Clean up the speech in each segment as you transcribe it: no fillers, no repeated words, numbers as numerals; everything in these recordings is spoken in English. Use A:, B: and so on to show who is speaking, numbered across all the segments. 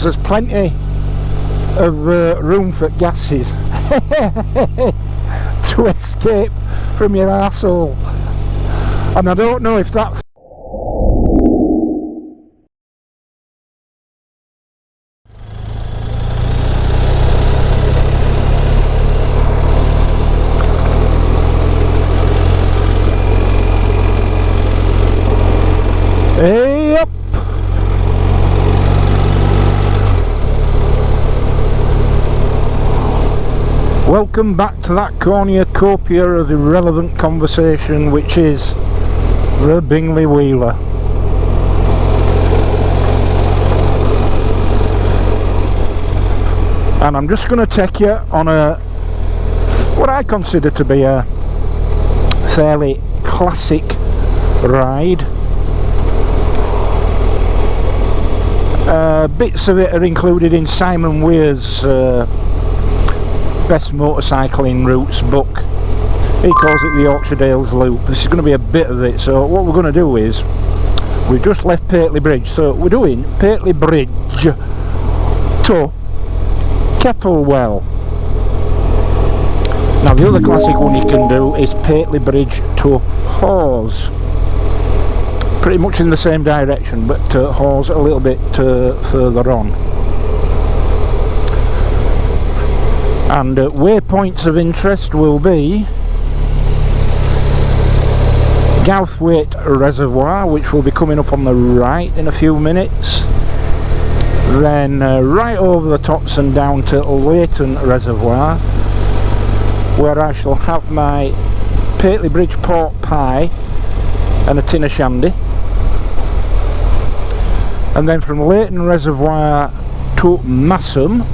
A: There's plenty of room for gases to escape from your arsehole, and I don't know if that hey up. Welcome back to that cornucopia of irrelevant conversation which is the Bingley Wheeler. And I'm just going to take you on what I consider to be a fairly classic ride. Bits of it are included in Simon Weir's Best Motorcycling Routes book. He calls it the Yorkshire Dales Loop. This is going to be a bit of it. So what we're going to do is, we've just left Pateley Bridge, so we're doing Pateley Bridge to Kettlewell. Now the other classic one you can do is Pateley Bridge to Hawes. Pretty much in the same direction, but Hawes a little bit further on. And waypoints of interest will be Gouthwaite Reservoir, which will be coming up on the right in a few minutes. Then right over the tops and down to Leighton Reservoir, where I shall have my Pateley Bridge pork pie and a tin of shandy. And then from Leighton Reservoir to Massam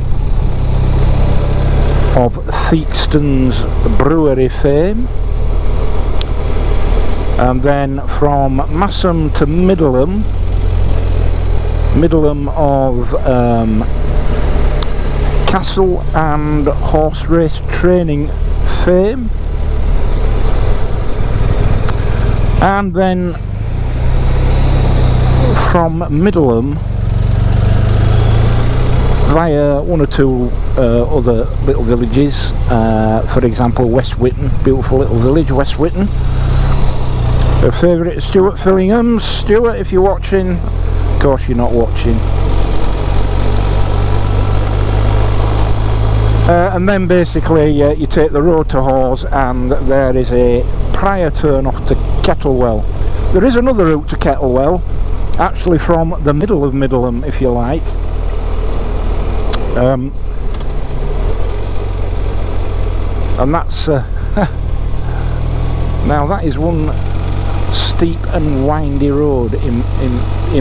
A: of Theakston's brewery fame, and then from Massam to Middleham of castle and horse race training fame, and then from Middleham via one or two other little villages, for example West Whitton, beautiful little village, West Whitton. A favourite Stuart Fillingham's. Stuart, if you're watching, of course you're not watching. And then basically you take the road to Hawes, and there is a prior turn off to Kettlewell. There is another route to Kettlewell, actually from the middle of Middleham, if you like. And that's now that is one steep and windy road in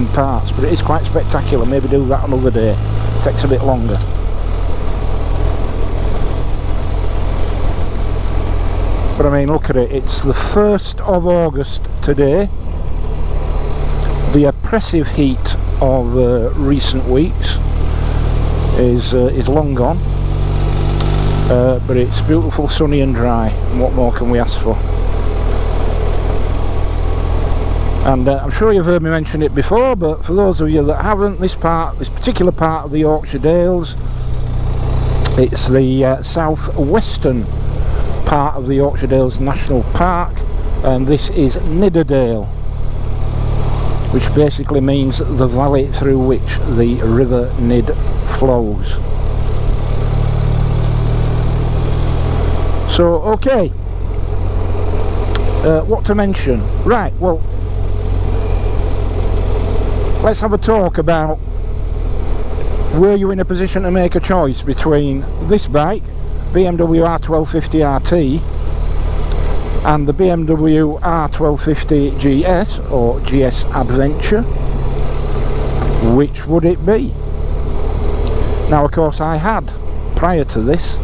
A: parts, but it is quite spectacular. Maybe do that another day. It takes a bit longer. But I mean, look at it, it's the 1st of August today. The oppressive heat of recent weeks is long gone, but it's beautiful, sunny and dry, and what more can we ask for? And I'm sure you've heard me mention it before, but for those of you that haven't, this particular part of the Yorkshire Dales, it's the south-western part of the Yorkshire Dales National Park, and this is Nidderdale, which basically means the valley through which the River Nid flows. So, okay, what to mention? Right, well, let's have a talk about, were you in a position to make a choice between this bike, BMW R1250 RT, and the BMW R1250 GS or GS Adventure? Which would it be? Now, of course, I had, prior to this,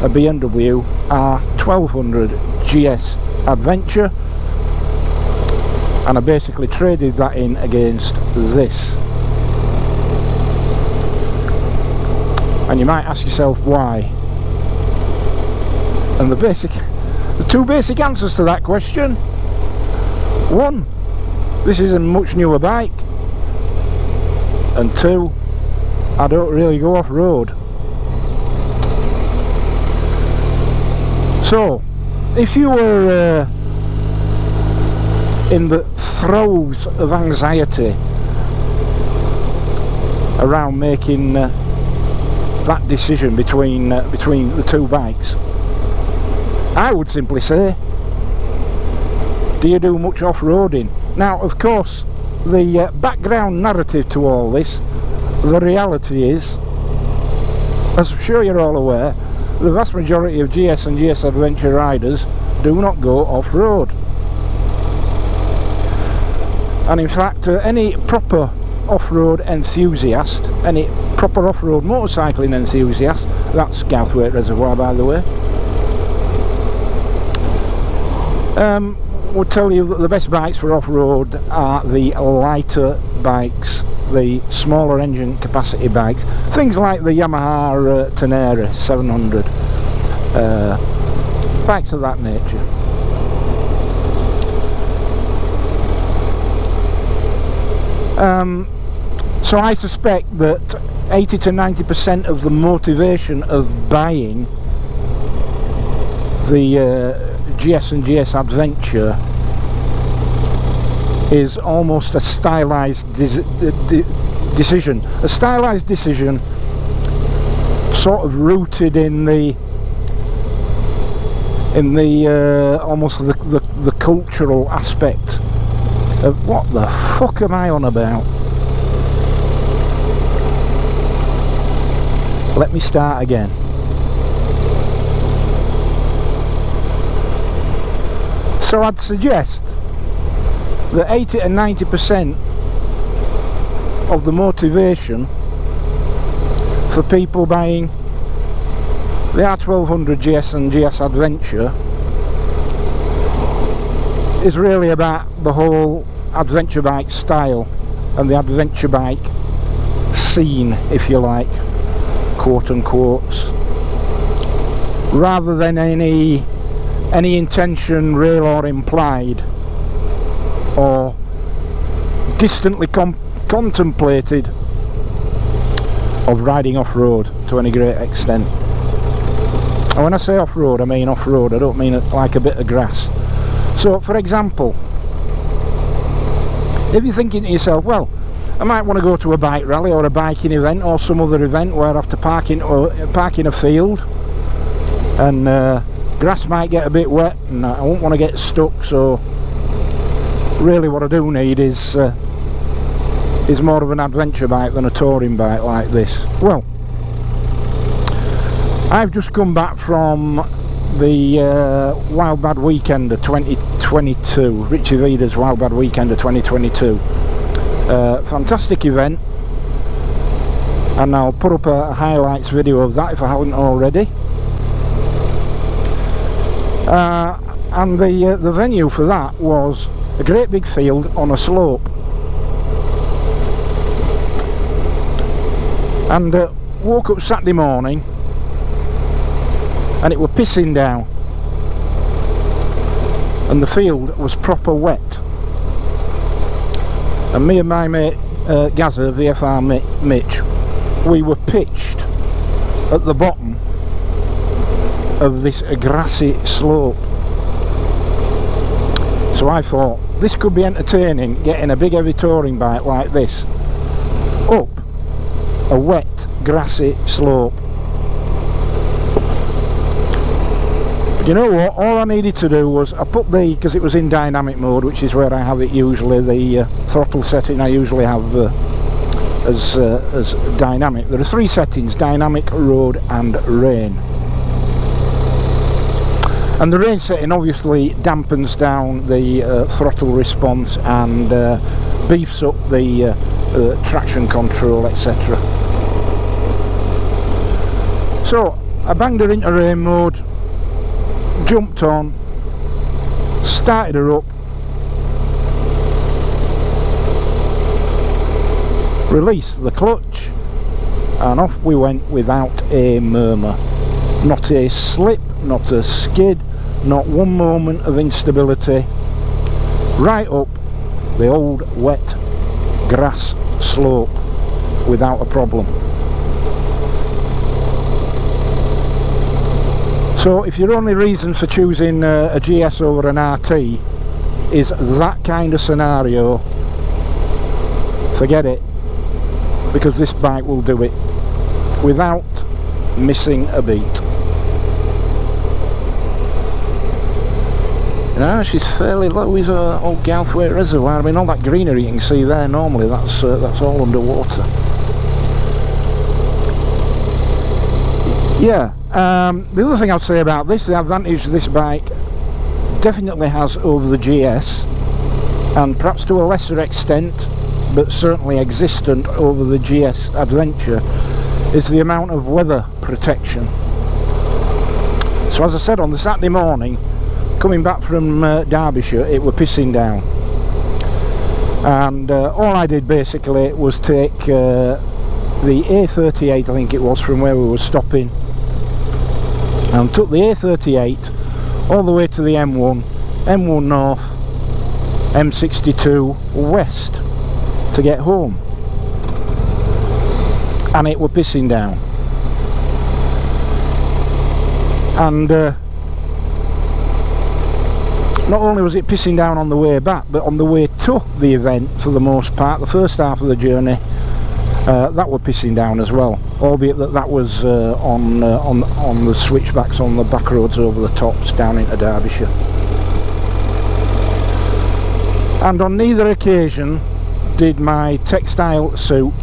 A: a BMW R1200 GS Adventure, and I basically traded that in against this. And you might ask yourself why. And the two basic answers to that question: one, this is a much newer bike, and two, I don't really go off-road. So, if you were in the throes of anxiety around making that decision between the two bikes, I would simply say, do you do much off-roading? Now, of course, the background narrative to all this, the reality is, as I'm sure you're all aware, the vast majority of GS and GS Adventure riders do not go off-road. And in fact, any proper off-road enthusiast, any proper off-road motorcycling enthusiast, that's Gouthwaite Reservoir by the way, would tell you that the best bikes for off-road are the lighter bikes, the smaller engine capacity bikes, things like the Yamaha Tenere 700, bikes of that nature. So I suspect that 80 to 90% of the motivation of buying the GS and GS Adventure is almost a stylized decision. A stylized decision sort of rooted in the almost the cultural aspect of what the fuck am I on about? Let me start again. So I'd suggest that 80 and 90% of the motivation for people buying the R1200 GS and GS Adventure is really about the whole adventure bike style and the adventure bike scene, if you like, quote unquotes, rather than any intention, real or implied, or distantly contemplated, of riding off-road to any great extent. And when I say off-road, I mean off-road, I don't mean like a bit of grass. So for example, if you're thinking to yourself, well, I might want to go to a bike rally or a biking event or some other event where I have to park in a field, and grass might get a bit wet and I won't want to get stuck, so really what I do need is more of an adventure bike than a touring bike like this. Well, I've just come back from the Wild Bad Weekender 2022, Richie Vida's Wild Bad Weekender 2022. Fantastic event, and I'll put up a highlights video of that if I haven't already. And the venue for that was a great big field on a slope, and woke up Saturday morning and it were pissing down and the field was proper wet, and me and my mate Gazza, VFR Mitch, we were pitched at the bottom of this grassy slope. So I thought this could be entertaining, getting a big heavy touring bike like this up a wet grassy slope. But you know what, all I needed to do was, I put because it was in dynamic mode, which is where I have it usually, the throttle setting I usually have as dynamic. There are three settings: dynamic, road and rain. And the rain setting obviously dampens down the throttle response and beefs up the traction control, etc. So I banged her into rain mode, jumped on, started her up, released the clutch, and off we went without a murmur. Not a slip, not a skid, not one moment of instability, right up the old wet grass slope without a problem. So if your only reason for choosing a GS over an RT is that kind of scenario, forget it, because this bike will do it without missing a beat. No, she's fairly low. Is old Gouthwaite Reservoir. I mean, all that greenery you can see there normally, that's all underwater. Yeah, the other thing I'd say about this, the advantage this bike definitely has over the GS, and perhaps to a lesser extent, but certainly existent over the GS Adventure, is the amount of weather protection. So as I said, on the Saturday morning, coming back from Derbyshire, it were pissing down, and all I did basically was take the A38, I think it was, from where we were stopping, and took the A38 all the way to the M1, M1 North, M62 West to get home, and it were pissing down. And not only was it pissing down on the way back, but on the way to the event, for the most part, the first half of the journey, that were pissing down as well, albeit that was on the switchbacks on the back roads over the tops down into Derbyshire. And on neither occasion did my textile suit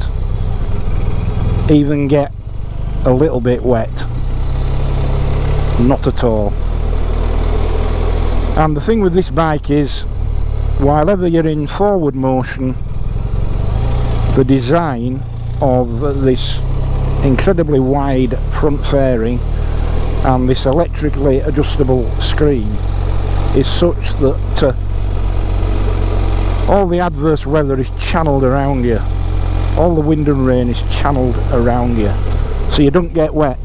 A: even get a little bit wet. Not at all. And the thing with this bike is, while ever you're in forward motion, the design of this incredibly wide front fairing and this electrically adjustable screen is such that all the adverse weather is channeled around you, all the wind and rain is channeled around you, so you don't get wet.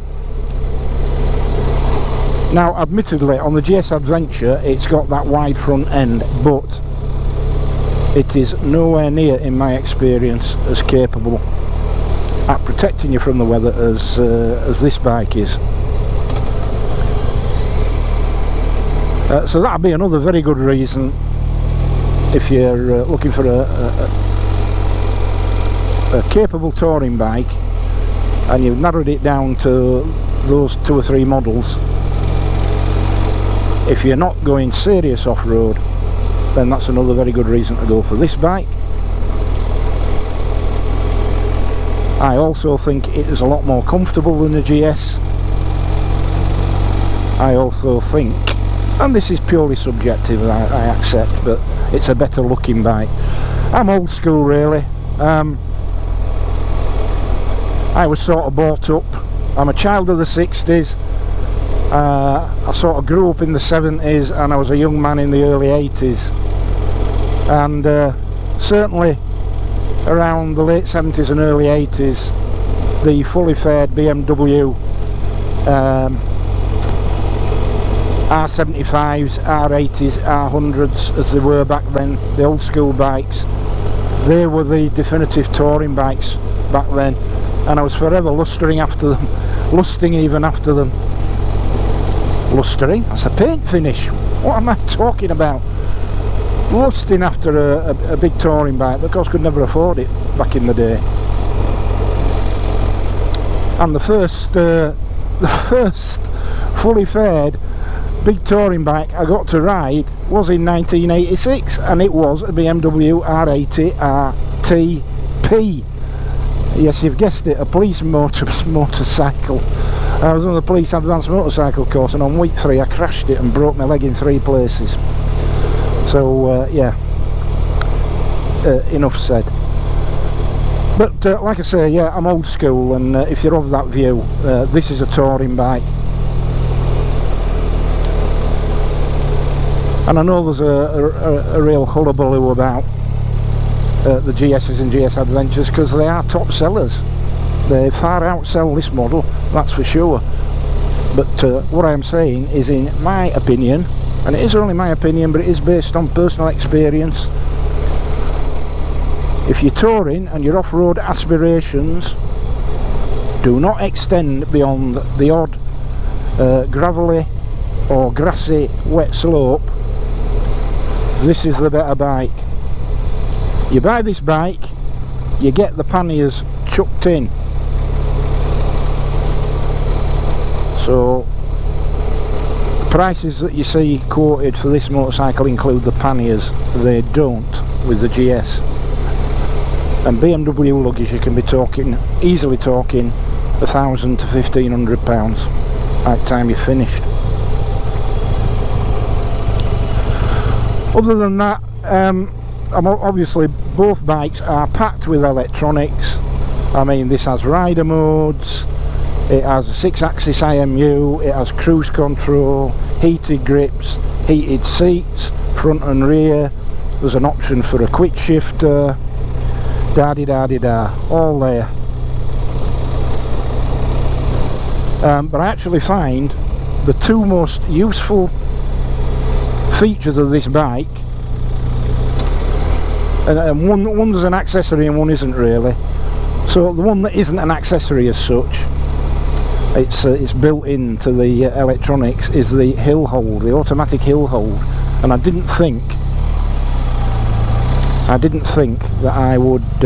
A: Now admittedly on the GS Adventure it's got that wide front end, but it is nowhere near, in my experience, as capable at protecting you from the weather as this bike is. So that'd be another very good reason, if you're looking for a capable touring bike and you've narrowed it down to those 2 or 3 models. If you're not going serious off-road, then that's another very good reason to go for this bike. I also think it is a lot more comfortable than the GS. I also think, and this is purely subjective, I accept, but it's a better looking bike. I'm old school really. I was sort of brought up, I'm a child of the 60s. I sort of grew up in the 70s and I was a young man in the early 80s, and certainly around the late 70s and early 80s the fully faired BMW R75s, R80s, R100s as they were back then, the old school bikes, they were the definitive touring bikes back then, and I was forever lusting after them, lusting even after them. Lustering? That's a paint finish. What am I talking about? Lusting after a big touring bike, but of course could never afford it back in the day. And the first fully faired big touring bike I got to ride was in 1986, and it was a BMW R80 RTP. Yes, you've guessed it, a police motorcycle. I was on the police advanced motorcycle course, and on week 3 I crashed it and broke my leg in 3 places. So yeah, enough said. But like I say, yeah, I'm old school, and if you're of that view, this is a touring bike. And I know there's a real hullabaloo about the GSs and GS Adventures, because they are top sellers. They far outsell this model, that's for sure. But what I am saying is, in my opinion, and it is only my opinion, but it is based on personal experience, if you're touring and your off-road aspirations do not extend beyond the odd gravelly or grassy wet slope, this is the better bike. You buy this bike, you get the panniers chucked in. So the prices that you see quoted for this motorcycle include the panniers. They don't with the GS. And BMW luggage, you can be talking, easily talking, £1,000 to £1,500 by the time you're finished. Other than that, obviously both bikes are packed with electronics. I mean, this has rider modes, it has a 6-axis IMU, it has cruise control, heated grips, heated seats, front and rear. There's an option for a quick shifter, da-di-da-di-da, all there. But I actually find the two most useful features of this bike, and one's an accessory and one isn't really. So the one that isn't an accessory as such, it's built into the electronics, is the hill hold, the automatic hill hold. And I didn't think that I would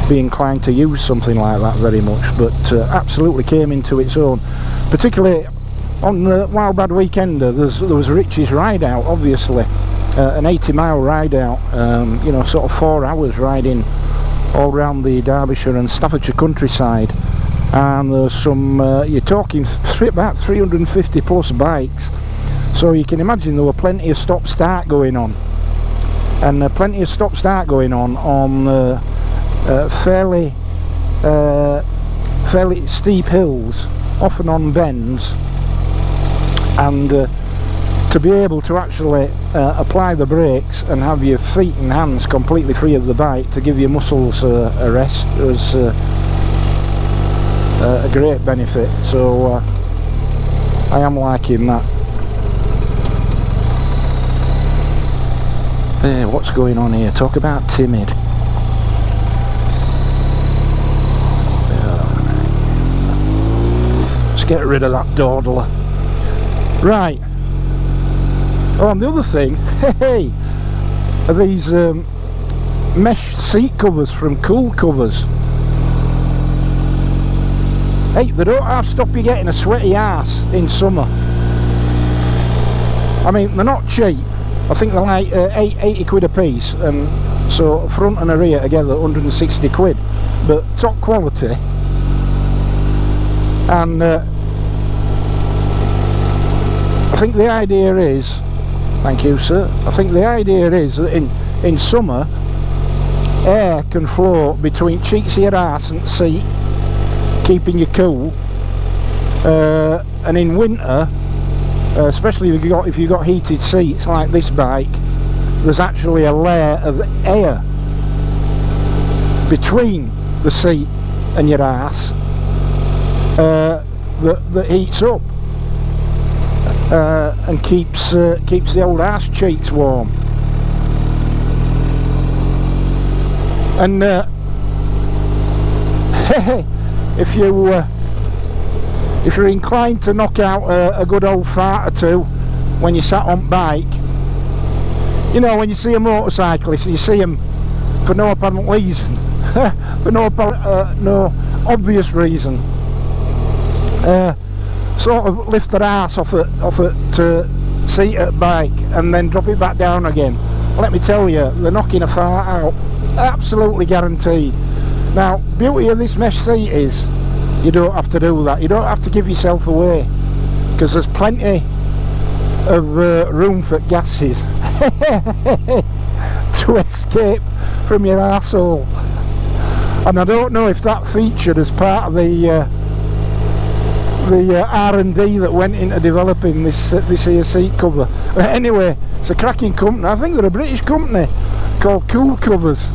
A: be inclined to use something like that very much, but absolutely came into its own. Particularly on the Wild Bad Weekender, there was Rich's ride out, obviously, an 80-mile ride out, you know, sort of 4 hours riding all around the Derbyshire and Staffordshire countryside. And there's some, you're talking about 350 plus bikes, so you can imagine there were plenty of stop-start going on, and plenty of stop-start going on fairly steep hills, often on bends, and to be able to actually apply the brakes and have your feet and hands completely free of the bike to give your muscles a rest was a great benefit. So I am liking that. What's going on here? Talk about timid. Let's get rid of that dawdler. Right. Oh, and the other thing, hey, are these mesh seat covers from Cool Covers. Hey, they don't half stop you getting a sweaty arse in summer. I mean, they're not cheap. I think they're like 80 quid a piece, and so front and a rear together 160 quid, but top quality. And I think the idea is, thank you sir, I think the idea is that in summer air can flow between cheeks of your arse and seat, keeping you cool, and in winter, especially if you've got heated seats like this bike, there's actually a layer of air between the seat and your arse that heats up and keeps the old arse cheeks warm. And if you're inclined to knock out a good old fart or two when you sat on bike, you know, when you see a motorcyclist, you see them for no apparent reason, for no obvious reason, sort of lift their arse off it seat at bike and then drop it back down again. Let me tell you, they're knocking a fart out, absolutely guaranteed. Now, beauty of this mesh seat is you don't have to do that. You don't have to give yourself away, because there's plenty of room for gases to escape from your arsehole. And I don't know if that featured as part of the R&D that went into developing this here seat cover. But anyway, it's a cracking company. I think they're a British company called Cool Covers.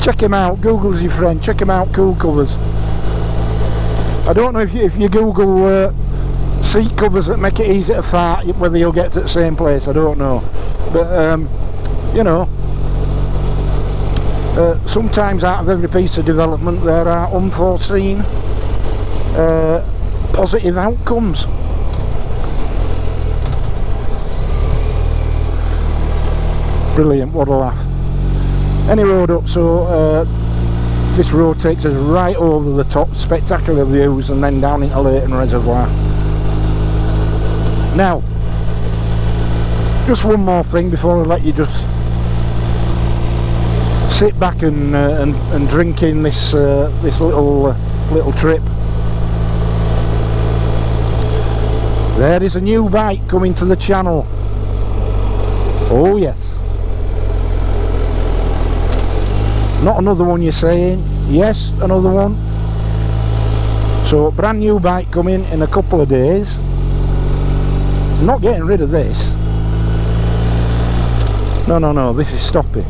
A: Check them out. Google's your friend. Check them out, Cool Covers. I don't know if you Google seat covers that make it easy to fart, whether you'll get to the same place. I don't know, but you know, sometimes out of every piece of development there are unforeseen positive outcomes. Brilliant, what a laugh. Any road up, so this road takes us right over the top, spectacular views, and then down into Leighton Reservoir. Now, just one more thing before I let you just sit back and drink in this this little trip. There is a new bike coming to the channel. Oh yes. Not another one, you're saying? Yes, another one. So, brand new bike coming in a couple of days. I'm not getting rid of this. No, this is stopping.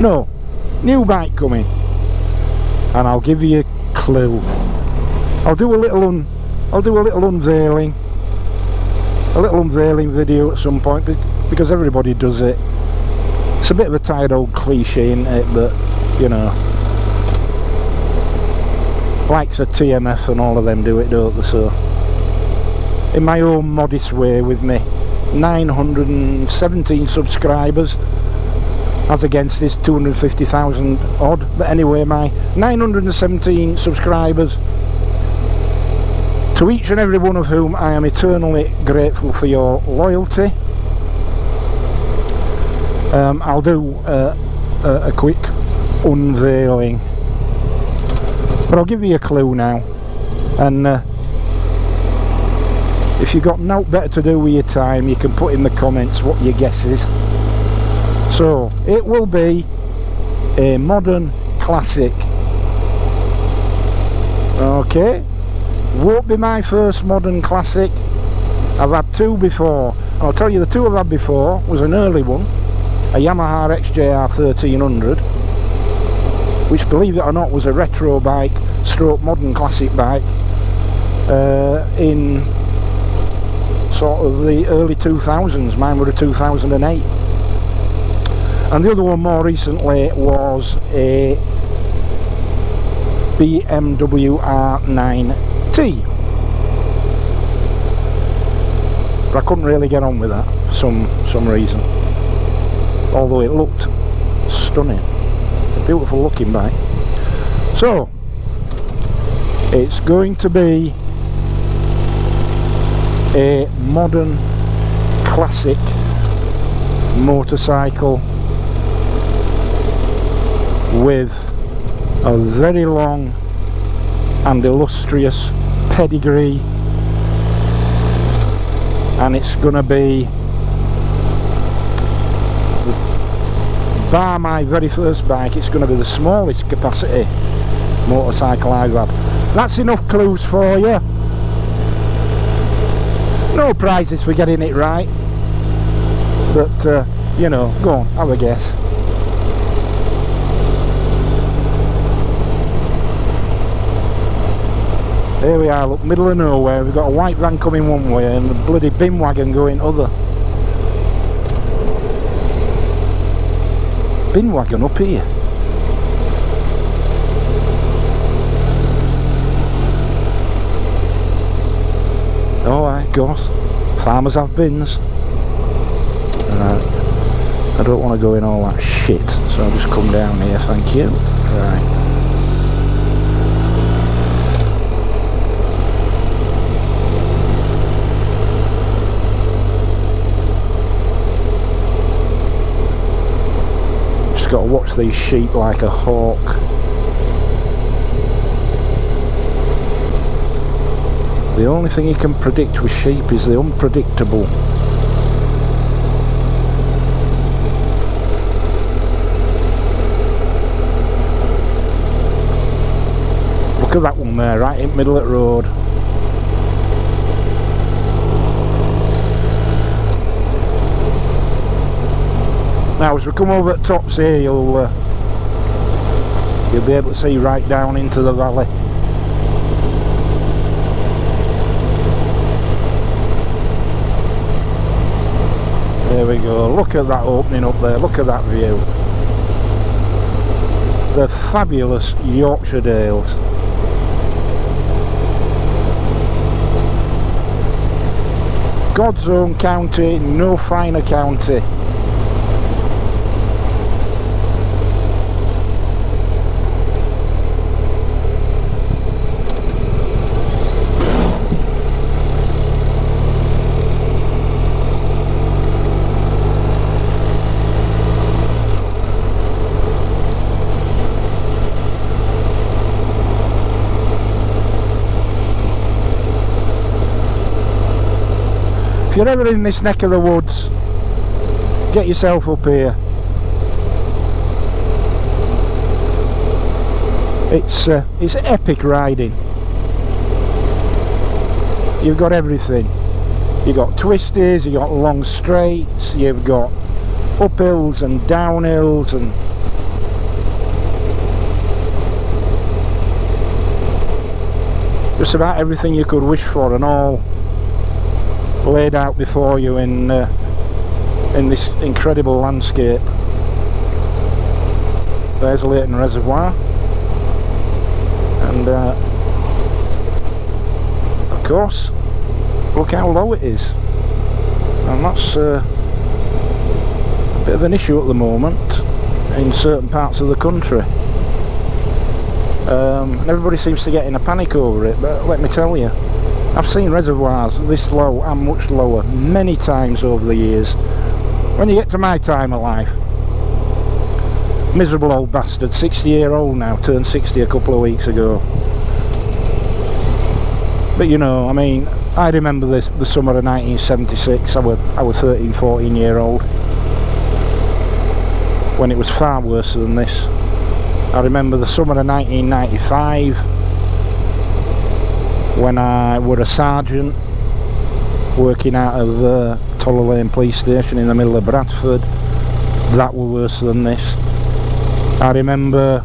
A: No, new bike coming. And I'll give you a clue. I'll do a little unveiling. A little unveiling video at some point, because everybody does it. It's a bit of a tired old cliche, isn't it? But, you know, likes of TMF and all of them do it, don't they? So, in my own modest way, with me 917 subscribers, as against his 250,000 odd. But anyway, my 917 subscribers, to each and every one of whom I am eternally grateful for your loyalty. I'll do a quick unveiling, but I'll give you a clue now, and if you've got no better to do with your time, you can put in the comments what your guess is. So it will be a modern classic. Okay, won't be my first modern classic. I've had two before. I'll tell you, the two I've had before was an early one, a Yamaha XJR 1300, which, believe it or not, was a retro bike stroke modern classic bike in sort of the early 2000s. Mine were a 2008. And the other one more recently was a BMW R9T. But I couldn't really get on with that for some reason. Although it looked stunning. A beautiful looking bike. So, it's going to be a modern classic motorcycle with a very long and illustrious pedigree, and it's going to be, bar my very first bike, it's going to be the smallest capacity motorcycle I've had. That's enough clues for you. No prizes for getting it right, but you know, go on, have a guess. Here we are, look, middle of nowhere. We've got a white van coming one way and a bloody bin wagon going other. Bin wagon up here. Oh, aye, of course. Farmers have bins. I don't want to go in all that shit, so I'll just come down here, thank you. Right. Got to watch these sheep like a hawk. The only thing you can predict with sheep is the unpredictable. Look at that one there, right in the middle of the road. Now as we come over at tops here, you'll be able to see right down into the valley. There we go, look at that opening up there, look at that view. the fabulous Yorkshire Dales. God's own county, no finer county. If you're ever in this neck of the woods, get yourself up here. It's epic riding. You've got everything. You've got twisties, you've got long straights, you've got uphills and downhills, and just about everything you could wish for, and all laid out before you in this incredible landscape. There's Leighton Reservoir, and of course, look how low it is, and that's a bit of an issue at the moment in certain parts of the country. And everybody seems to get in a panic over it, but let me tell you, I've seen reservoirs this low and much lower many times over the years. When you get to my time of life, miserable old bastard, 60-year-old now, turned 60 a couple of weeks ago. But you know, I mean, I remember the summer of 1976, I was 13, 14 year old, when it was far worse than this. I remember the summer of 1995, when I was a sergeant working out of Toller Lane Police Station in the middle of Bradford. That were worse than this. I remember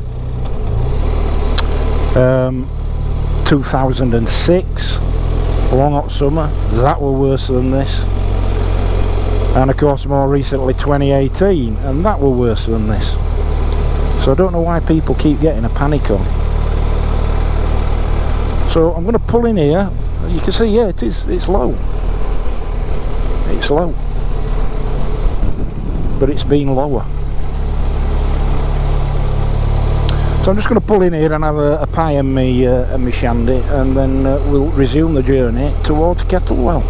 A: 2006, long hot summer, that were worse than this. And of course more recently 2018, and that were worse than this. So I don't know why people keep getting a panic on. So I'm going to pull in here. You can see, yeah, it's low. It's low. But it's been lower. So I'm just going to pull in here and have a pie and me shandy, and then we'll resume the journey towards Kettlewell.